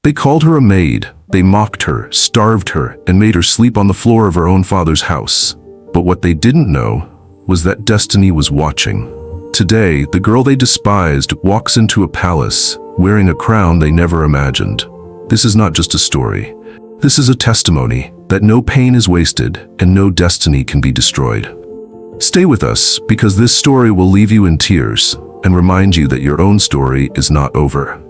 They called her a maid, they mocked her, starved her, and made her sleep on the floor of her own father's house. But what they didn't know was that destiny was watching. Today, the girl they despised walks into a palace, wearing a crown they never imagined. This is not just a story. This is a testimony that no pain is wasted and no destiny can be destroyed. Stay with us, because this story will leave you in tears and remind you that your own story is not over.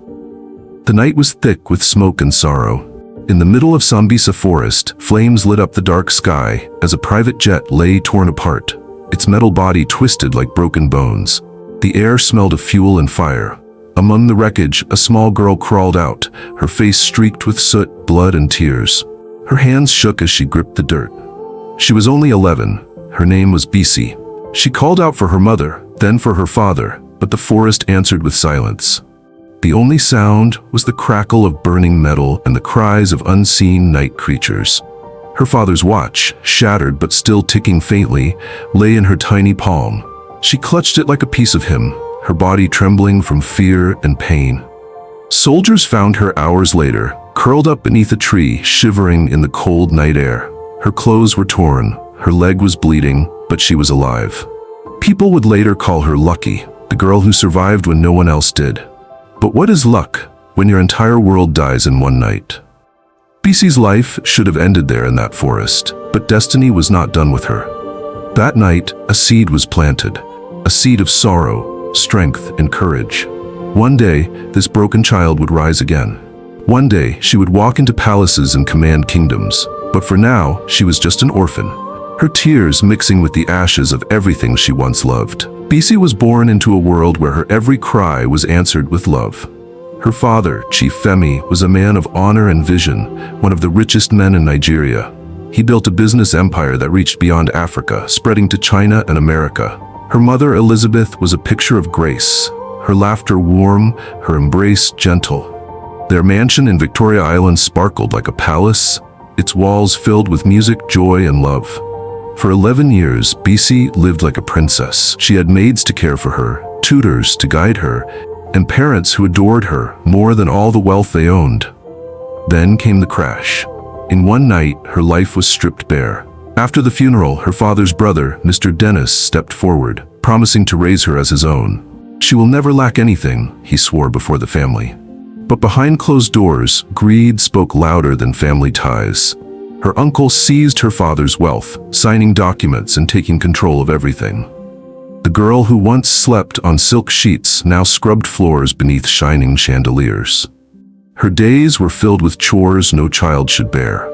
The night was thick with smoke and sorrow. In the middle of Sambisa forest, flames lit up the dark sky as a private jet lay torn apart, its metal body twisted like broken bones. The air smelled of fuel and fire. Among the wreckage, a small girl crawled out, her face streaked with soot, blood, and tears. Her hands shook as she gripped the dirt. She was only 11. Her name was Bisi. She called out for her mother, then for her father, but the forest answered with silence. The only sound was the crackle of burning metal and the cries of unseen night creatures. Her father's watch, shattered but still ticking faintly, lay in her tiny palm. She clutched it like a piece of him, her body trembling from fear and pain. Soldiers found her hours later, curled up beneath a tree, shivering in the cold night air. Her clothes were torn, her leg was bleeding, but she was alive. People would later call her lucky, the girl who survived when no one else did. But what is luck when your entire world dies in one night? Bisi's life should have ended there in that forest, but destiny was not done with her. That night, a seed was planted, a seed of sorrow, strength, and courage. One day, this broken child would rise again. One day, she would walk into palaces and command kingdoms, but for now, she was just an orphan, her tears mixing with the ashes of everything she once loved. Bisi was born into a world where her every cry was answered with love. Her father, Chief Femi, was a man of honor and vision, one of the richest men in Nigeria. He built a business empire that reached beyond Africa, spreading to China and America. Her mother, Elizabeth, was a picture of grace, her laughter warm, her embrace gentle. Their mansion in Victoria Island sparkled like a palace, its walls filled with music, joy, and love. For 11 years, Bisi lived like a princess. She had maids to care for her, tutors to guide her, and parents who adored her more than all the wealth they owned. Then came the crash. In one night, her life was stripped bare. After the funeral, her father's brother, Mr. Dennis, stepped forward, promising to raise her as his own. She will never lack anything, he swore before the family. But behind closed doors, greed spoke louder than family ties. Her uncle seized her father's wealth, signing documents and taking control of everything. The girl who once slept on silk sheets now scrubbed floors beneath shining chandeliers. Her days were filled with chores no child should bear.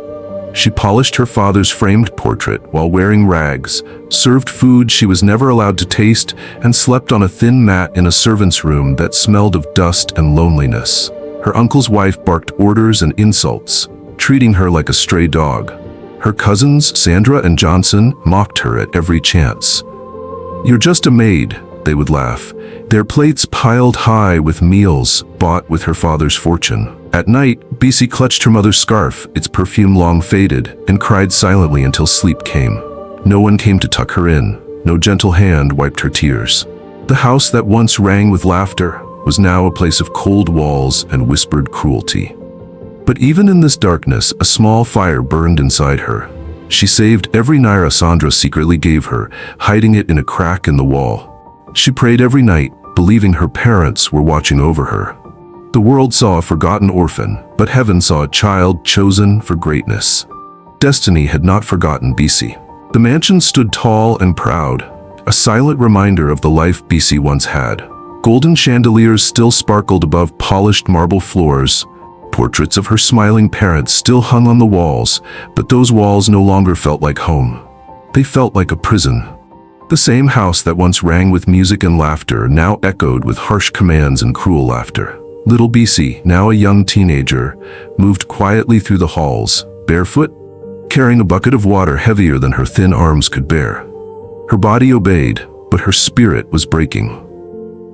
She polished her father's framed portrait while wearing rags, served food she was never allowed to taste, and slept on a thin mat in a servant's room that smelled of dust and loneliness. Her uncle's wife barked orders and insults, treating her like a stray dog. Her cousins, Sandra and Johnson, mocked her at every chance. "You're just a maid," they would laugh, their plates piled high with meals bought with her father's fortune. At night, Bisi clutched her mother's scarf, its perfume long faded, and cried silently until sleep came. No one came to tuck her in, no gentle hand wiped her tears. The house that once rang with laughter was now a place of cold walls and whispered cruelty. But even in this darkness, a small fire burned inside her. She saved every naira Sandra secretly gave her, hiding it in a crack in the wall. She prayed every night, believing her parents were watching over her. The world saw a forgotten orphan, but heaven saw a child chosen for greatness. Destiny had not forgotten Bisi. The mansion stood tall and proud, a silent reminder of the life Bisi once had. Golden chandeliers still sparkled above polished marble floors. Portraits of her smiling parents still hung on the walls, but those walls no longer felt like home. They felt like a prison. The same house that once rang with music and laughter now echoed with harsh commands and cruel laughter. Little Bisi, now a young teenager, moved quietly through the halls, barefoot, carrying a bucket of water heavier than her thin arms could bear. Her body obeyed, but her spirit was breaking.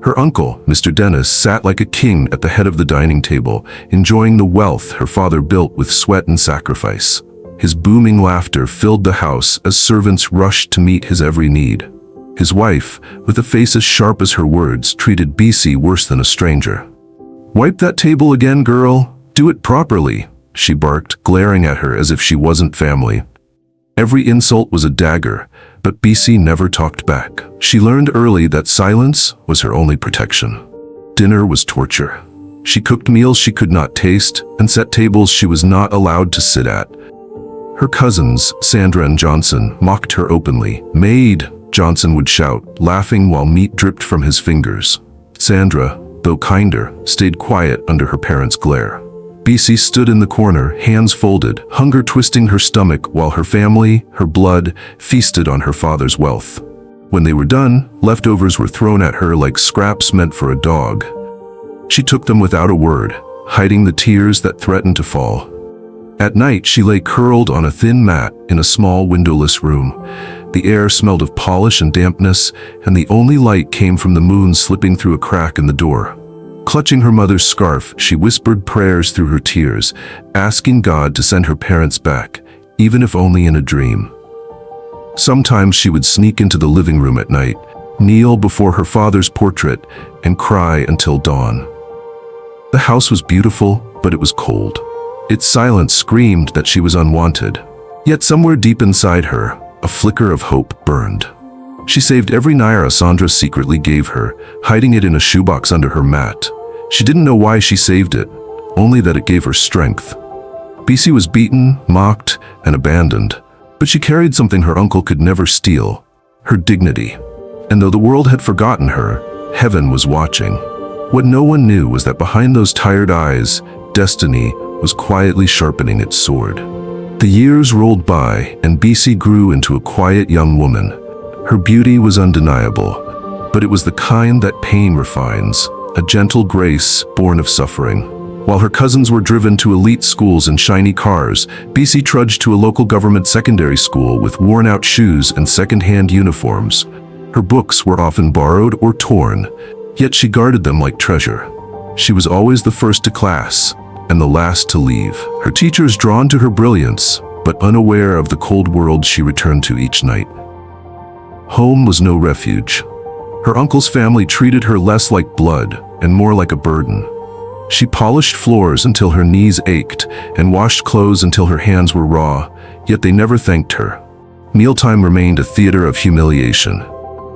Her uncle, Mr. Dennis, sat like a king at the head of the dining table, enjoying the wealth her father built with sweat and sacrifice. His booming laughter filled the house as servants rushed to meet his every need. His wife, with a face as sharp as her words, treated Bisi worse than a stranger. "Wipe that table again, girl. Do it properly, she barked, glaring at her as if she wasn't family. Every insult was a dagger, but Bisi never talked back. She learned early that silence was her only protection. Dinner was torture. She cooked meals she could not taste and set tables she was not allowed to sit at. Her cousins, Sandra and Johnson, mocked her openly. "Maid," Johnson would shout, laughing while meat dripped from his fingers. Sandra, though kinder, stayed quiet under her parents' glare. Bisi stood in the corner, hands folded, hunger twisting her stomach while her family, her blood, feasted on her father's wealth. When they were done, leftovers were thrown at her like scraps meant for a dog. She took them without a word, hiding the tears that threatened to fall. At night, she lay curled on a thin mat in a small windowless room. The air smelled of polish and dampness, and the only light came from the moon slipping through a crack in the door. Clutching her mother's scarf, she whispered prayers through her tears, asking God to send her parents back, even if only in a dream. Sometimes she would sneak into the living room at night, kneel before her father's portrait, and cry until dawn. The house was beautiful, but it was cold. Its silence screamed that she was unwanted. Yet somewhere deep inside her, a flicker of hope burned. She saved every naira Sandra secretly gave her, hiding it in a shoebox under her mat. She didn't know why she saved it, only that it gave her strength. Bisi was beaten, mocked, and abandoned, but she carried something her uncle could never steal, her dignity. And though the world had forgotten her, heaven was watching. What no one knew was that behind those tired eyes, destiny was quietly sharpening its sword. The years rolled by, and Bisi grew into a quiet young woman. Her beauty was undeniable, but it was the kind that pain refines, a gentle grace born of suffering. While her cousins were driven to elite schools in shiny cars, Bisi trudged to a local government secondary school with worn-out shoes and second-hand uniforms. Her books were often borrowed or torn, yet she guarded them like treasure. She was always the first to class, and the last to leave. Her teachers drawn to her brilliance, but unaware of the cold world she returned to each night. Home was no refuge. Her uncle's family treated her less like blood and more like a burden. She polished floors until her knees ached and washed clothes until her hands were raw, yet they never thanked her. Mealtime remained a theater of humiliation.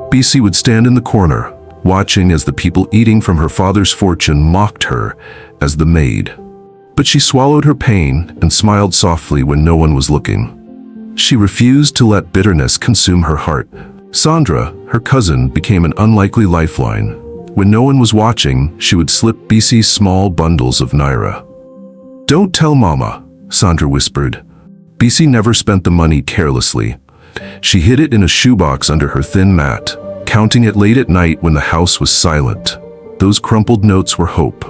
Bisi would stand in the corner, watching as the people eating from her father's fortune mocked her as the maid. But she swallowed her pain and smiled softly when no one was looking. She refused to let bitterness consume her heart. Sandra, her cousin, became an unlikely lifeline. When no one was watching, she would slip Bisi small bundles of naira. "Don't tell Mama," Sandra whispered. Bisi never spent the money carelessly. She hid it in a shoebox under her thin mat, counting it late at night when the house was silent. Those crumpled notes were hope.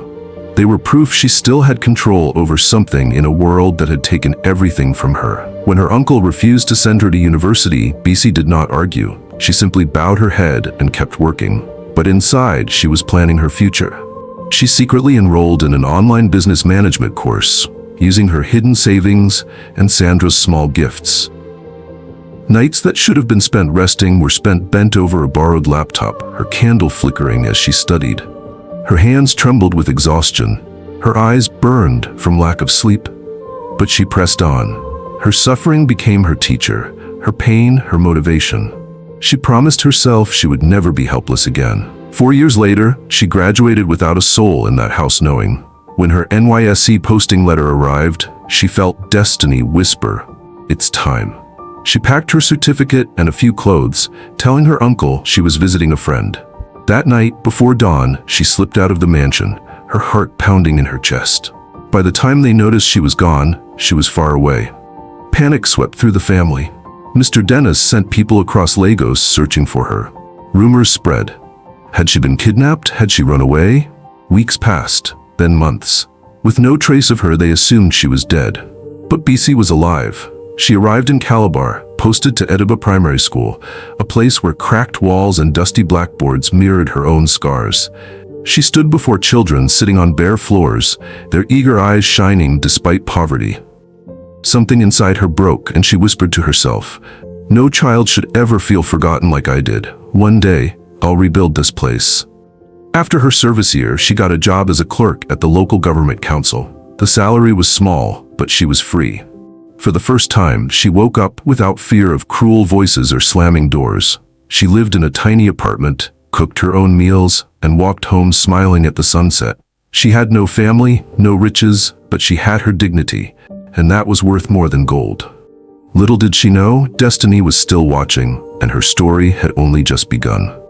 They were proof she still had control over something in a world that had taken everything from her. When her uncle refused to send her to university, Bisi did not argue. She simply bowed her head and kept working. But inside, she was planning her future. She secretly enrolled in an online business management course, using her hidden savings and Sandra's small gifts. Nights that should have been spent resting were spent bent over a borrowed laptop, her candle flickering as she studied. Her hands trembled with exhaustion. Her eyes burned from lack of sleep. But she pressed on. Her suffering became her teacher, her pain her motivation. She promised herself she would never be helpless again. 4 years later, she graduated without a soul in that house knowing. When her NYSC posting letter arrived, she felt destiny whisper, "It's time." She packed her certificate and a few clothes, telling her uncle she was visiting a friend. That night, before dawn, she slipped out of the mansion, her heart pounding in her chest. By the time they noticed she was gone, she was far away. Panic swept through the family. Mr. Dennis sent people across Lagos searching for her. Rumors spread. Had she been kidnapped? Had she run away? Weeks passed, then months. With no trace of her, they assumed she was dead. But Bisi was alive. She arrived in Calabar, posted to Ediba Primary School, a place where cracked walls and dusty blackboards mirrored her own scars. She stood before children sitting on bare floors, their eager eyes shining despite poverty. Something inside her broke, and she whispered to herself, "No child should ever feel forgotten like I did. One day, I'll rebuild this place." After her service year, she got a job as a clerk at the local government council. The salary was small, but she was free. For the first time, she woke up without fear of cruel voices or slamming doors. She lived in a tiny apartment, cooked her own meals, and walked home smiling at the sunset. She had no family, no riches, but she had her dignity, and that was worth more than gold. Little did she know, destiny was still watching, and her story had only just begun.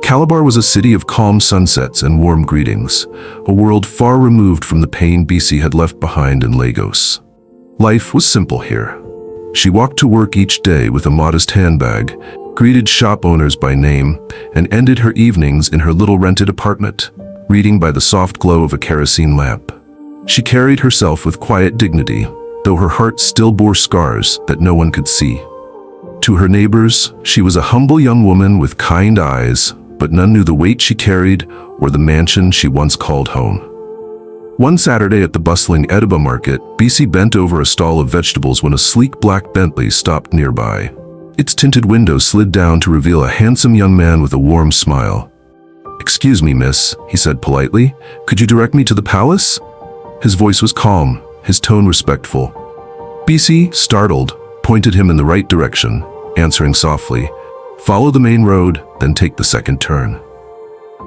Calabar was a city of calm sunsets and warm greetings, a world far removed from the pain Bisi had left behind in Lagos. Life was simple here. She walked to work each day with a modest handbag, greeted shop owners by name, and ended her evenings in her little rented apartment, reading by the soft glow of a kerosene lamp. She carried herself with quiet dignity, though her heart still bore scars that no one could see. To her neighbors, she was a humble young woman with kind eyes, but none knew the weight she carried or the mansion she once called home. One Saturday at the bustling Ediba market, Bisi bent over a stall of vegetables when a sleek black Bentley stopped nearby. Its tinted window slid down to reveal a handsome young man with a warm smile. "Excuse me, miss," he said politely. "Could you direct me to the palace?" His voice was calm, his tone respectful. Bisi, startled, pointed him in the right direction, answering softly, "Follow the main road, then take the second turn."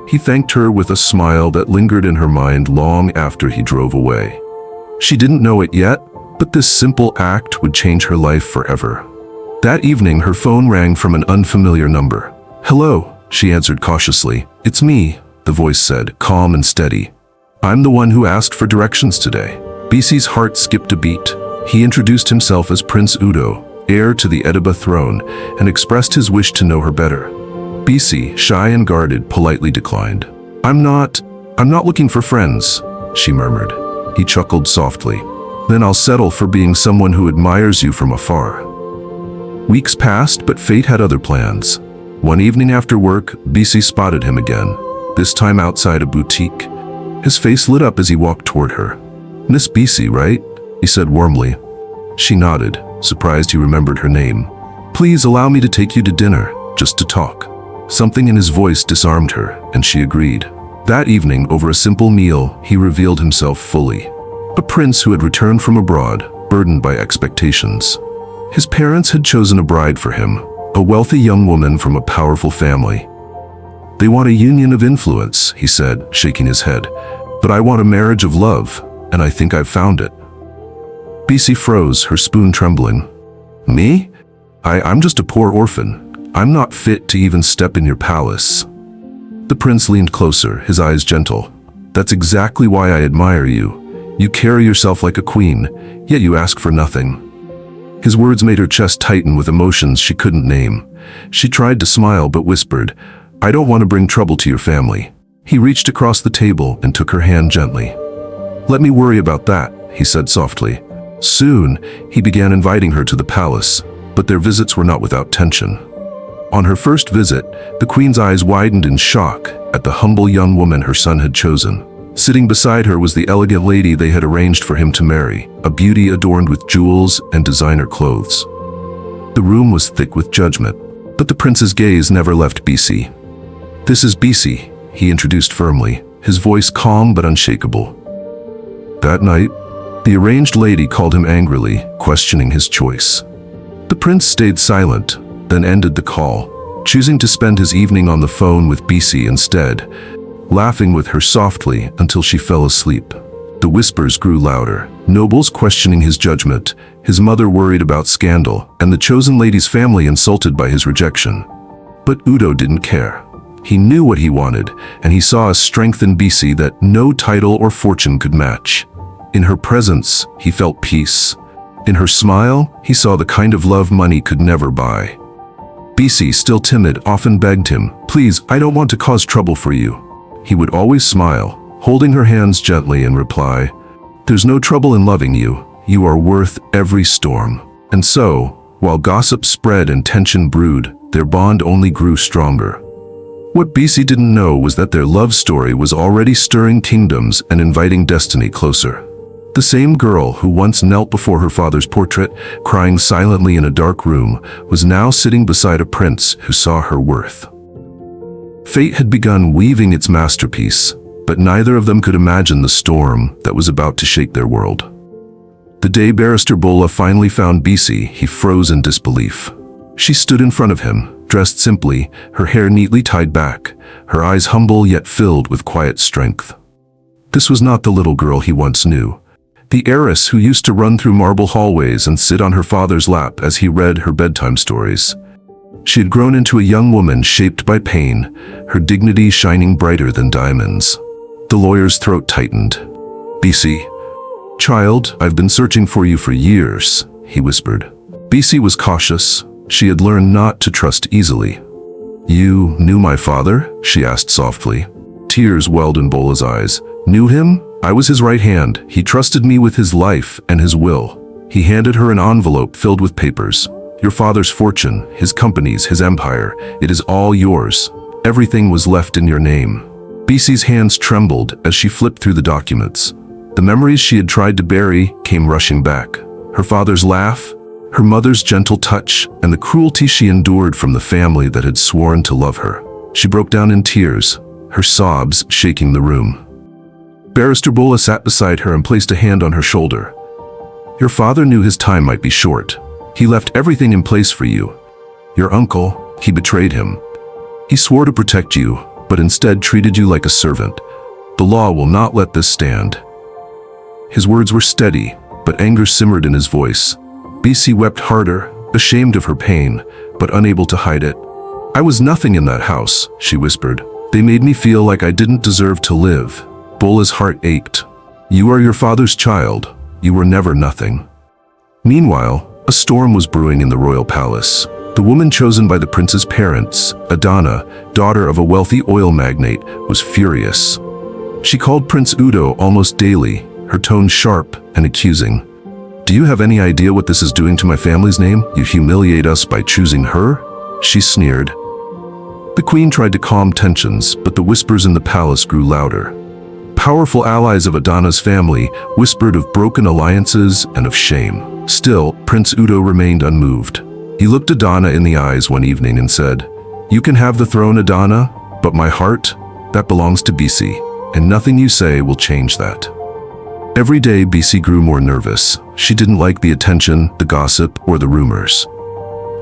He thanked her with a smile that lingered in her mind long after he drove away. She didn't know it yet, but this simple act would change her life forever. That evening, her phone rang from an unfamiliar number. "Hello," she answered cautiously. "It's me," the voice said, calm and steady. "I'm the one who asked for directions today." Bisi's heart skipped a beat. He introduced himself as Prince Udo, heir to the Ediba throne, and expressed his wish to know her better. Bisi, shy and guarded, politely declined. I'm not looking for friends," she murmured. He chuckled softly. "Then I'll settle for being someone who admires you from afar." Weeks passed, but fate had other plans. One evening after work, Bisi spotted him again, this time outside a boutique. His face lit up as he walked toward her. "Miss Bisi, right?" he said warmly. She nodded, surprised he remembered her name. "Please allow me to take you to dinner, just to talk." Something in his voice disarmed her, and she agreed. That evening, over a simple meal, he revealed himself fully. A prince who had returned from abroad, burdened by expectations. His parents had chosen a bride for him, a wealthy young woman from a powerful family. "They want a union of influence," he said, shaking his head. "But I want a marriage of love, and I think I've found it." Bisi froze, her spoon trembling. "Me? I'm just a poor orphan. I'm not fit to even step in your palace." The prince leaned closer, his eyes gentle. "That's exactly why I admire you. You carry yourself like a queen, yet you ask for nothing." His words made her chest tighten with emotions she couldn't name. She tried to smile but whispered, "I don't want to bring trouble to your family." He reached across the table and took her hand gently. "Let me worry about that," he said softly. Soon, he began inviting her to the palace, but their visits were not without tension. On her first visit, the queen's eyes widened in shock at the humble young woman her son had chosen. Sitting beside her was the elegant lady they had arranged for him to marry, a beauty adorned with jewels and designer clothes. The room was thick with judgment, but the prince's gaze never left Bisi. "This is Bisi," he introduced firmly, his voice calm but unshakable. That night, the arranged lady called him angrily, questioning his choice. The prince stayed silent, then ended the call, choosing to spend his evening on the phone with Bisi instead, laughing with her softly until she fell asleep. The whispers grew louder, nobles questioning his judgment, his mother worried about scandal, and the chosen lady's family insulted by his rejection. But Udo didn't care. He knew what he wanted, and he saw a strength in Bisi that no title or fortune could match. In her presence, he felt peace. In her smile, he saw the kind of love money could never buy. Bisi, still timid, often begged him, "Please, I don't want to cause trouble for you." He would always smile, holding her hands gently and reply, "There's no trouble in loving you. You are worth every storm." And so, while gossip spread and tension brewed, their bond only grew stronger. What Bisi didn't know was that their love story was already stirring kingdoms and inviting destiny closer. The same girl who once knelt before her father's portrait, crying silently in a dark room, was now sitting beside a prince who saw her worth. Fate had begun weaving its masterpiece. but neither of them could imagine the storm that was about to shake their world. The day Barrister Bola finally found Bisi, he froze in disbelief. She stood in front of him, dressed simply, her hair neatly tied back, her eyes humble yet filled with quiet strength. This was not the little girl he once knew. The heiress who used to run through marble hallways and sit on her father's lap as he read her bedtime stories. She had grown into a young woman shaped by pain, her dignity shining brighter than diamonds. The lawyer's throat tightened. "Bisi, child, I've been searching for you for years," he whispered. Bisi was cautious. She had learned not to trust easily. "You knew my father?" she asked softly. Tears welled in Bola's eyes. "Knew him? I was his right hand. He trusted me with his life and his will." He handed her an envelope filled with papers. "Your father's fortune, his companies, his empire, it is all yours. Everything was left in your name." Bisi's hands trembled as she flipped through the documents. The memories she had tried to bury came rushing back. Her father's laugh, her mother's gentle touch, and the cruelty she endured from the family that had sworn to love her. She broke down in tears, her sobs shaking the room. Barrister Bola sat beside her and placed a hand on her shoulder. "Your father knew his time might be short. He left everything in place for you. Your uncle, he betrayed him. He swore to protect you, but instead treated you like a servant. The law will not let this stand." His words were steady, but anger simmered in his voice. Bisi wept harder, ashamed of her pain, but unable to hide it. "I was nothing in that house," she whispered. "They made me feel like I didn't deserve to live." Bola's heart ached. "You are your father's child. You were never nothing." Meanwhile, a storm was brewing in the royal palace. The woman chosen by the prince's parents, Adana, daughter of a wealthy oil magnate, was furious. She called Prince Udo almost daily, her tone sharp and accusing. "Do you have any idea what this is doing to my family's name? You humiliate us by choosing her?" she sneered. The queen tried to calm tensions, but the whispers in the palace grew louder. Powerful allies of Adana's family whispered of broken alliances and of shame. Still, Prince Udo remained unmoved. He looked Adana in the eyes one evening and said, "You can have the throne, Adana, but my heart, that belongs to Bisi, and nothing you say will change that." Every day, Bisi grew more nervous. She didn't like the attention, the gossip, or the rumors.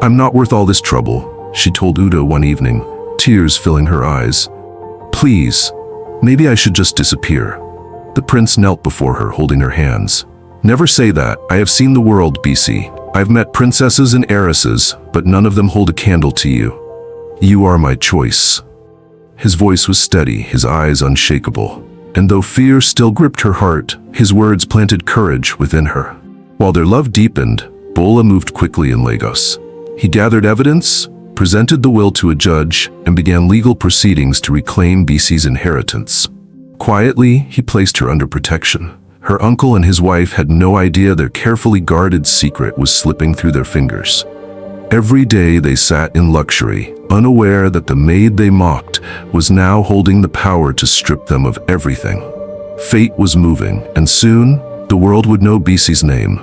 "I'm not worth all this trouble," she told Udo one evening, tears filling her eyes. "Please, maybe I should just disappear." The prince knelt before her, holding her hands. "Never say that. I have seen the world, Bisi. I've met princesses and heiresses, but none of them hold a candle to you. You are my choice." His voice was steady, his eyes unshakable. And though fear still gripped her heart, his words planted courage within her. While their love deepened, Bola moved quickly in Lagos. He gathered evidence, presented the will to a judge, and began legal proceedings to reclaim Bisi's inheritance. Quietly, he placed her under protection. Her uncle and his wife had no idea their carefully guarded secret was slipping through their fingers. Every day they sat in luxury, unaware that the maid they mocked was now holding the power to strip them of everything. Fate was moving, and soon, the world would know Bisi's name.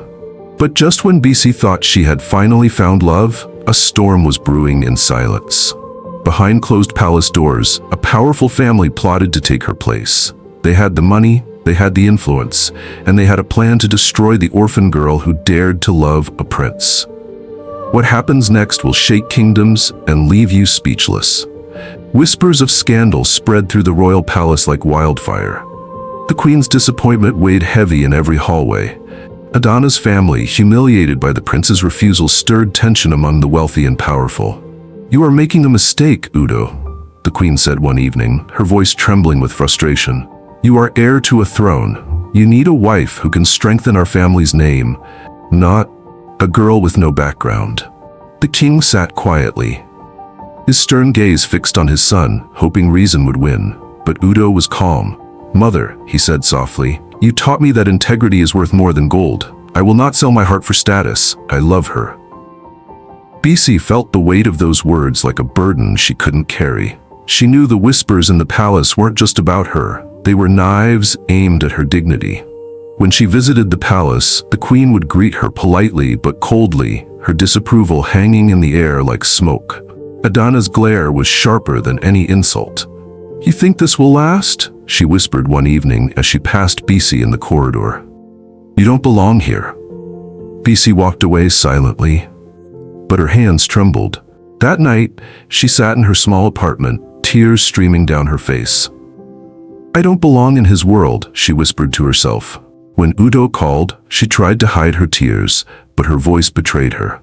But just when Bisi thought she had finally found love, a storm was brewing in silence. Behind closed palace doors, a powerful family plotted to take her place. They had the money, they had the influence, and they had a plan to destroy the orphan girl who dared to love a prince. What happens next will shake kingdoms and leave you speechless. Whispers of scandal spread through the royal palace like wildfire. The queen's disappointment weighed heavy in every hallway. Adana's family, humiliated by the prince's refusal, stirred tension among the wealthy and powerful. "You are making a mistake, Udo," the queen said one evening, her voice trembling with frustration. "You are heir to a throne. You need a wife who can strengthen our family's name, not a girl with no background." The king sat quietly, his stern gaze fixed on his son, hoping reason would win. But Udo was calm. "Mother," he said softly, "you taught me that integrity is worth more than gold. I will not sell my heart for status. I love her." Bisi felt the weight of those words like a burden she couldn't carry. She knew the whispers in the palace weren't just about her. They were knives aimed at her dignity. When she visited the palace, the queen would greet her politely but coldly, her disapproval hanging in the air like smoke. Adana's glare was sharper than any insult. "You think this will last?" she whispered one evening as she passed Bisi in the corridor. "You don't belong here." Bisi walked away silently, but her hands trembled. That night, she sat in her small apartment, tears streaming down her face. "I don't belong in his world," she whispered to herself. When Udo called, she tried to hide her tears, but her voice betrayed her.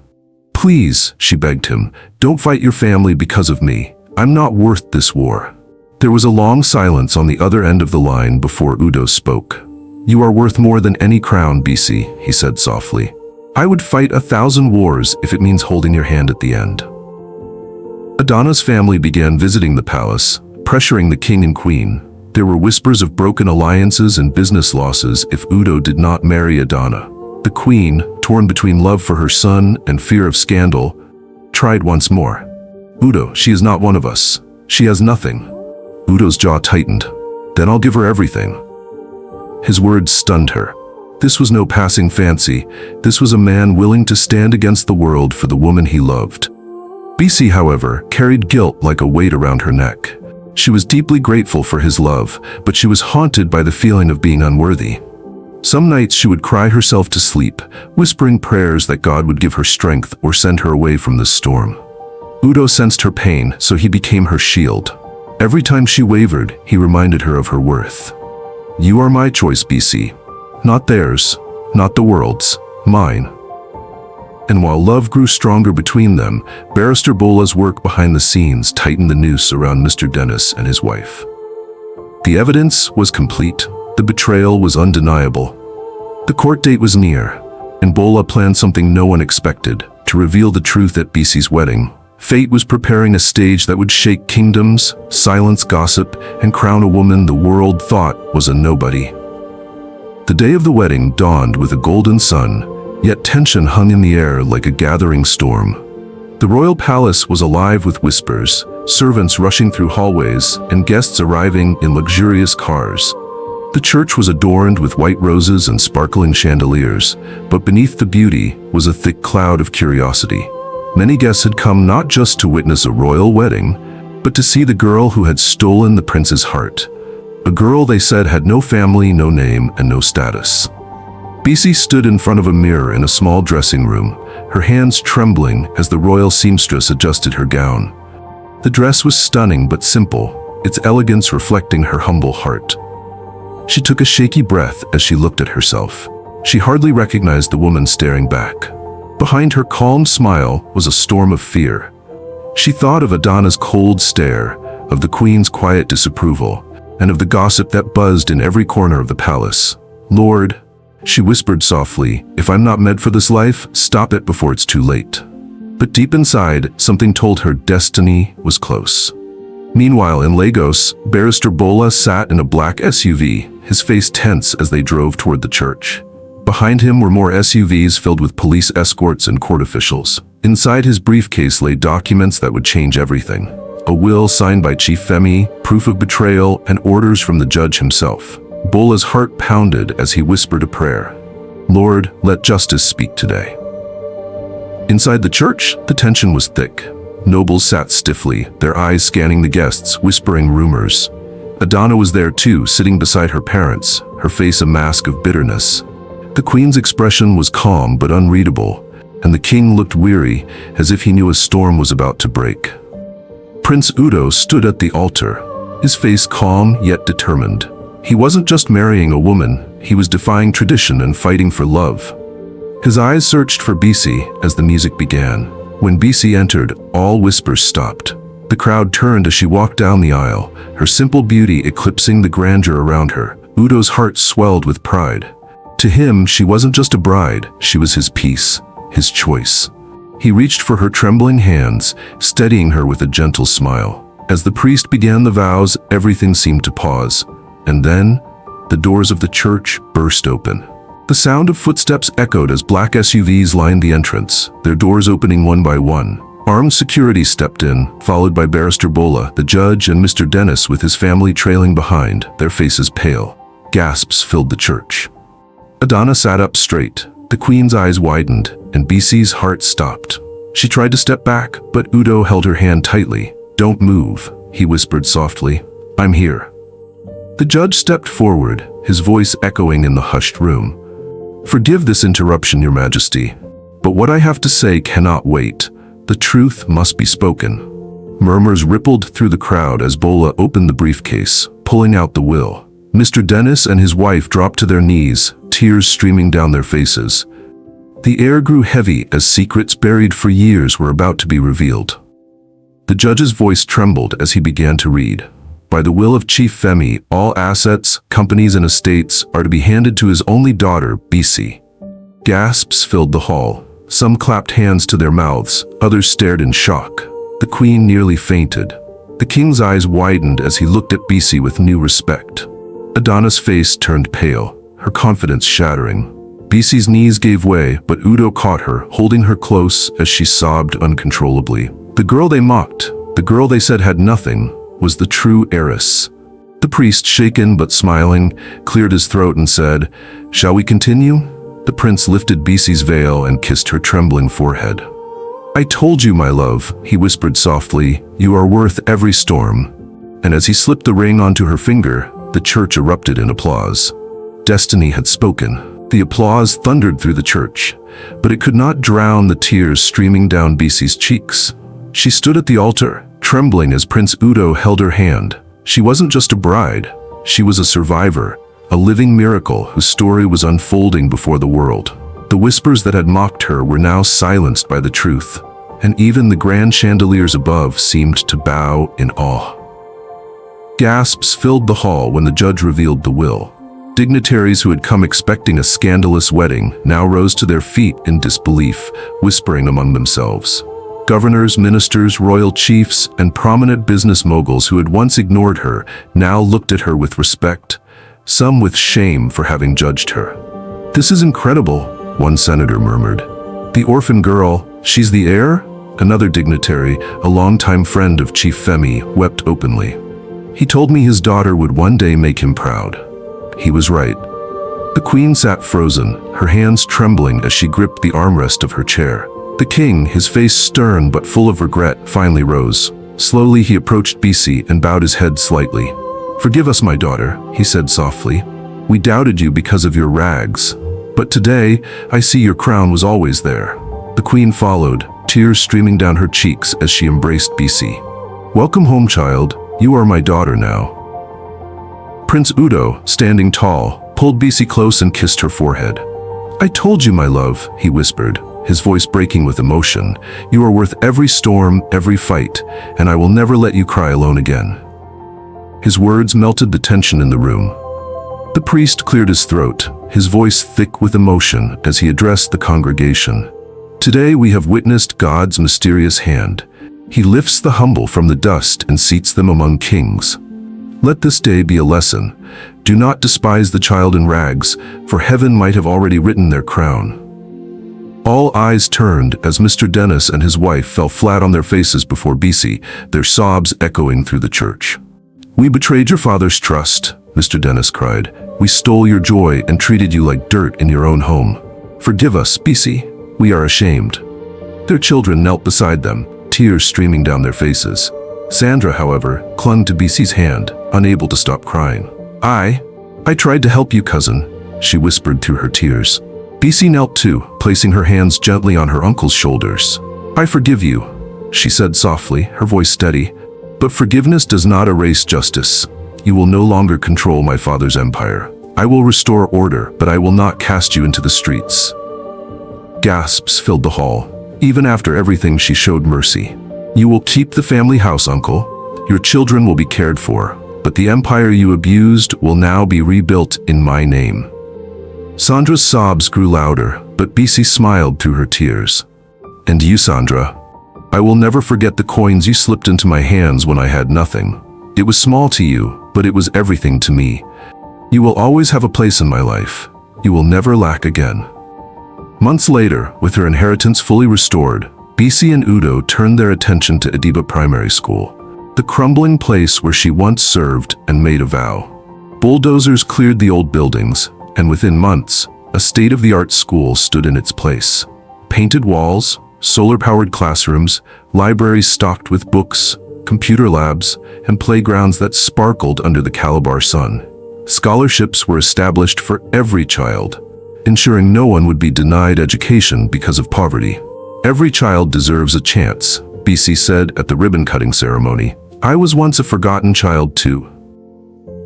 "Please," she begged him, "don't fight your family because of me. I'm not worth this war." There was a long silence on the other end of the line before Udo spoke. "You are worth more than any crown, Bisi," he said softly. "I would fight 1,000 wars if it means holding your hand at the end." Adana's family began visiting the palace, pressuring the king and queen. There were whispers of broken alliances and business losses if Udo did not marry Adana. The queen, torn between love for her son and fear of scandal, tried once more. "Udo, she is not one of us. She has nothing." Udo's jaw tightened. "Then I'll give her everything." His words stunned her. This was no passing fancy. This was a man willing to stand against the world for the woman he loved. Bisi, however, carried guilt like a weight around her neck. She was deeply grateful for his love, but she was haunted by the feeling of being unworthy. Some nights she would cry herself to sleep, whispering prayers that God would give her strength or send her away from this storm. Udo sensed her pain, so he became her shield. Every time she wavered, he reminded her of her worth. "You are my choice, Bisi. Not theirs, not the world's, mine." And while love grew stronger between them, Barrister Bola's work behind the scenes tightened the noose around Mr. Dennis and his wife. The evidence was complete. The betrayal was undeniable. The court date was near, and Bola planned something no one expected, to reveal the truth at Bisi's wedding. Fate was preparing a stage that would shake kingdoms, silence gossip, and crown a woman the world thought was a nobody. The day of the wedding dawned with a golden sun, yet tension hung in the air like a gathering storm. The royal palace was alive with whispers, servants rushing through hallways, and guests arriving in luxurious cars. The church was adorned with white roses and sparkling chandeliers, but beneath the beauty was a thick cloud of curiosity. Many guests had come not just to witness a royal wedding, but to see the girl who had stolen the prince's heart. A girl they said had no family, no name, and no status. Bisi stood in front of a mirror in a small dressing room, her hands trembling as the royal seamstress adjusted her gown. The dress was stunning but simple, its elegance reflecting her humble heart. She took a shaky breath as she looked at herself. She hardly recognized the woman staring back. Behind her calm smile was a storm of fear. She thought of Adana's cold stare, of the queen's quiet disapproval, and of the gossip that buzzed in every corner of the palace. "Lord," she whispered softly, "if I'm not meant for this life, stop it before it's too late." But deep inside, something told her destiny was close. Meanwhile, in Lagos, Barrister Bola sat in a black SUV, his face tense as they drove toward the church. Behind him were more SUVs filled with police escorts and court officials. Inside his briefcase lay documents that would change everything. A will signed by Chief Femi, proof of betrayal, and orders from the judge himself. Bola's heart pounded as he whispered a prayer. "Lord, let justice speak today." Inside the church, the tension was thick. Nobles sat stiffly, their eyes scanning the guests, whispering rumors. Adana was there too, sitting beside her parents, her face a mask of bitterness. The queen's expression was calm but unreadable, and the king looked weary, as if he knew a storm was about to break. Prince Udo stood at the altar, his face calm yet determined. He wasn't just marrying a woman, he was defying tradition and fighting for love. His eyes searched for Bisi as the music began. When Bisi entered, all whispers stopped. The crowd turned as she walked down the aisle, her simple beauty eclipsing the grandeur around her. Udo's heart swelled with pride. To him, she wasn't just a bride, she was his peace, his choice. He reached for her trembling hands, steadying her with a gentle smile. As the priest began the vows, everything seemed to pause. And then, the doors of the church burst open. The sound of footsteps echoed as black SUVs lined the entrance, their doors opening one by one. Armed security stepped in, followed by Barrister Bola, the judge, and Mr. Dennis with his family trailing behind, their faces pale. Gasps filled the church. Adana sat up straight. The queen's eyes widened, and Bisi's heart stopped. She tried to step back, but Udo held her hand tightly. "Don't move," he whispered softly. I'm here." The judge stepped forward, his voice echoing in the hushed room. "Forgive this interruption, Your Majesty, but what I have to say cannot wait. The truth must be spoken." Murmurs rippled through the crowd as Bola opened the briefcase, pulling out the will. Mr. Dennis and his wife dropped to their knees, tears streaming down their faces. The air grew heavy as secrets buried for years were about to be revealed. The judge's voice trembled as he began to read. By the will of Chief Femi, all assets, companies and estates are to be handed to his only daughter, Bisi. Gasps filled the hall. Some clapped hands to their mouths, others stared in shock. The queen nearly fainted. The king's eyes widened as he looked at Bisi with new respect. Adana's face turned pale, her confidence shattering. Bisi's knees gave way, but Udo caught her, holding her close as she sobbed uncontrollably. The girl they mocked, the girl they said had nothing, was the true heiress. The priest, shaken but smiling, cleared his throat and said, "Shall we continue?" The prince lifted Bisi's veil and kissed her trembling forehead. "I told you, my love," he whispered softly, "you are worth every storm." And as he slipped the ring onto her finger, the church erupted in applause. Destiny had spoken. The applause thundered through the church, but it could not drown the tears streaming down Bisi's cheeks. She stood at the altar, trembling as Prince Udo held her hand. She wasn't just a bride, she was a survivor, a living miracle whose story was unfolding before the world. The whispers that had mocked her were now silenced by the truth, and even the grand chandeliers above seemed to bow in awe. Gasps filled the hall when the judge revealed the will. Dignitaries who had come expecting a scandalous wedding now rose to their feet in disbelief, whispering among themselves. Governors, ministers, royal chiefs, and prominent business moguls who had once ignored her now looked at her with respect, some with shame for having judged her. "This is incredible," one senator murmured. "The orphan girl, she's the heir?" Another dignitary, a longtime friend of Chief Femi, wept openly. "He told me his daughter would one day make him proud." He was right. The queen sat frozen, her hands trembling as she gripped the armrest of her chair. The king, his face stern but full of regret, finally rose. Slowly he approached Bisi and bowed his head slightly. "Forgive us, my daughter," he said softly. "We doubted you because of your rags. But today, I see your crown was always there." The queen followed, tears streaming down her cheeks as she embraced Bisi. "Welcome home, child. You are my daughter now." Prince Udo, standing tall, pulled Bisi close and kissed her forehead. "I told you, my love," he whispered, his voice breaking with emotion. "You are worth every storm, every fight, and I will never let you cry alone again." His words melted the tension in the room. The priest cleared his throat, his voice thick with emotion as he addressed the congregation. "Today we have witnessed God's mysterious hand. He lifts the humble from the dust and seats them among kings. Let this day be a lesson. Do not despise the child in rags, for heaven might have already written their crown." All eyes turned as Mr. Dennis and his wife fell flat on their faces before Bisi, their sobs echoing through the church. "We betrayed your father's trust," Mr. Dennis cried. "We stole your joy and treated you like dirt in your own home. Forgive us, Bisi. We are ashamed." Their children knelt beside them, tears streaming down their faces. Sandra, however, clung to Bisi's hand, unable to stop crying. I tried to help you, cousin," she whispered through her tears. Bisi knelt too, placing her hands gently on her uncle's shoulders. "I forgive you," she said softly, her voice steady. "But forgiveness does not erase justice. You will no longer control my father's empire. I will restore order, but I will not cast you into the streets." Gasps filled the hall. Even after everything, she showed mercy. "You will keep the family house, uncle. Your children will be cared for, but the empire you abused will now be rebuilt in my name." Sandra's sobs grew louder, but Bisi smiled through her tears. "And you, Sandra, I will never forget the coins you slipped into my hands when I had nothing. It was small to you, but it was everything to me. You will always have a place in my life. You will never lack again." Months later, with her inheritance fully restored, Bisi and Udo turned their attention to Adiba Primary School, the crumbling place where she once served and made a vow. Bulldozers cleared the old buildings, and within months, a state-of-the-art school stood in its place. Painted walls, solar-powered classrooms, libraries stocked with books, computer labs, and playgrounds that sparkled under the Calabar sun. Scholarships were established for every child, ensuring no one would be denied education because of poverty. "Every child deserves a chance," Bisi said at the ribbon-cutting ceremony. "I was once a forgotten child too."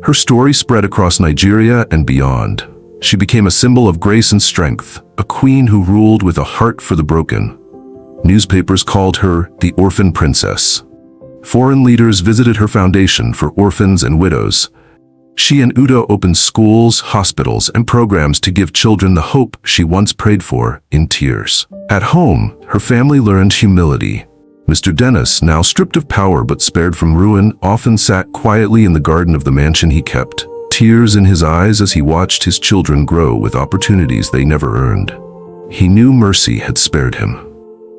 Her story spread across Nigeria and beyond. She became a symbol of grace and strength, a queen who ruled with a heart for the broken. Newspapers called her the Orphan Princess. Foreign leaders visited her foundation for orphans and widows. She and Udo opened schools, hospitals, and programs to give children the hope she once prayed for in tears. At home, her family learned humility. Mr. Dennis, now stripped of power but spared from ruin, often sat quietly in the garden of the mansion he kept, tears in his eyes as he watched his children grow with opportunities they never earned. He knew mercy had spared him.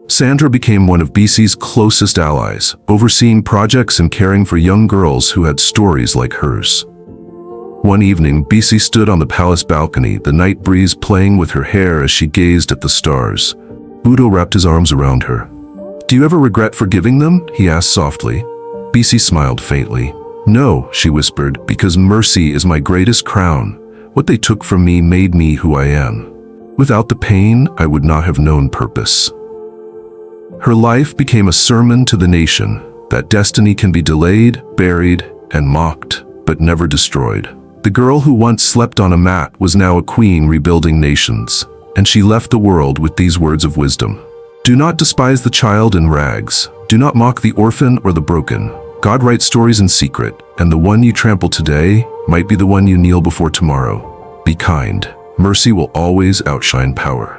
Sandra became one of Bisi's closest allies, overseeing projects and caring for young girls who had stories like hers. One evening, Bisi stood on the palace balcony, the night breeze playing with her hair as she gazed at the stars. Udo wrapped his arms around her. "Do you ever regret forgiving them?" he asked softly. Bisi smiled faintly. "No," she whispered, "because mercy is my greatest crown. What they took from me made me who I am. Without the pain, I would not have known purpose." Her life became a sermon to the nation that destiny can be delayed, buried, and mocked, but never destroyed. The girl who once slept on a mat was now a queen rebuilding nations, and she left the world with these words of wisdom. "Do not despise the child in rags. Do not mock the orphan or the broken. God writes stories in secret, and the one you trample today might be the one you kneel before tomorrow. Be kind. Mercy will always outshine power."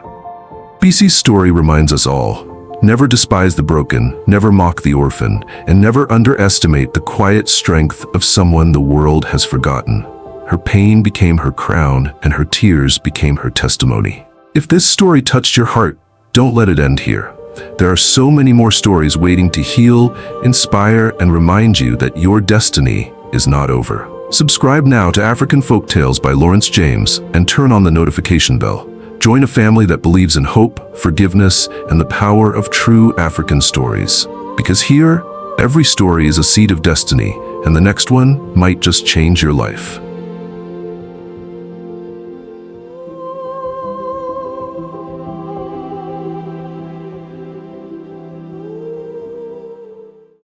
Bisi's story reminds us all: never despise the broken, never mock the orphan, and never underestimate the quiet strength of someone the world has forgotten. Her pain became her crown, and her tears became her testimony. If this story touched your heart, don't let it end here. There are so many more stories waiting to heal, inspire, and remind you that your destiny is not over. Subscribe now to African Folktales by Lawrence James and turn on the notification bell. Join a family that believes in hope, forgiveness, and the power of true African stories. Because here, every story is a seed of destiny, and the next one might just change your life.